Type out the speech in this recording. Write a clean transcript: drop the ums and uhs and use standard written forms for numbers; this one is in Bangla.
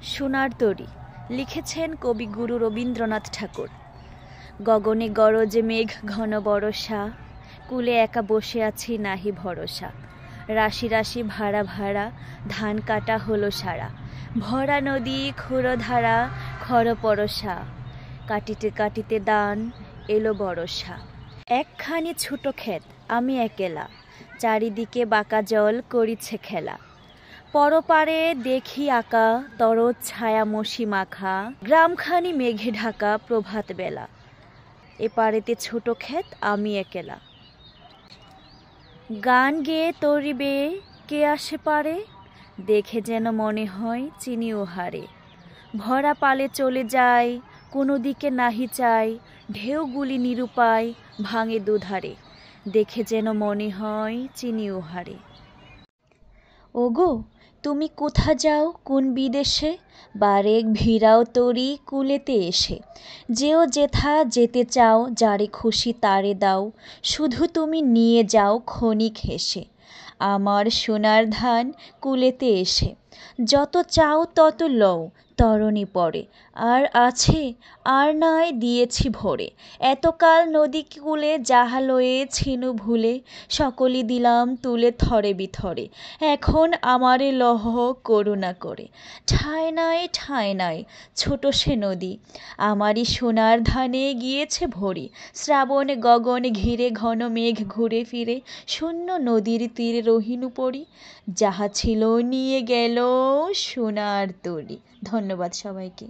সোনার তরী লিখেছেন কবিগুরু রবীন্দ্রনাথ ঠাকুর। গগনে গরজে মেঘ ঘন বরষা, কূলে একা বসে আছি নাহি ভরসা। রাশি রাশি ভাড়া ভাড়া ধান কাটা হলো সারা। ভরা নদী ক্ষুরধারা খর পরশা, কাটিতে কাটিতে দান এলো বরষা। একখানি ছোট ক্ষেত আমি একেলা, চারিদিকে বাঁকা জল করিছে খেলা। পরপারে দেখি আঁকা তরজ ছায়া মসি মাখা, গ্রামখানি মেঘে ঢাকা প্রভাত বেলা। এপারেতে ছোট ক্ষেত আমি একেলা। গান গেয়ে তরি বেয়ে কে আসে পারে, দেখে যেন মনে হয় চিনি ও হারে। ভরা পালে চলে যায় কোনো দিকে নাহি চাই, ঢেউগুলি নিরুপায় ভাঙে দুধারে। দেখে যেন মনে হয় চিনি ও হারে। ওগো তুমি কোথা যাও কোন বিদেশে, বারেক ভিড়াও তরি কূলেতে এসে। যেও যেথা যেতে চাও, যারে খুশি তারে দাও, শুধু তুমি নিয়ে যাও ক্ষণিক হেসে। আমার সোনার ধান কূলেতে এসে, যত চাও তত লও তরণী পরে। আর আছে আর নয় দিয়েছি ভরে, এতকাল নদী কূলে যাহা লয়েছিনু ভুলে, সকলই দিলাম তুলে থরে বিথরে। এখন আমারে লহ করুণা করে। ঠায় নাই ছোট সে নদী, আমারই সোনার ধানে গিয়েছে ভরে। শ্রাবণ গগন ঘিরে ঘন মেঘ ঘুরে ফিরে, শূন্য নদীর তীরে রহিনু পড়ি। যাহা ছিল নিয়ে গেল সোনার তরী। ধন্যবাদ সবাইকে।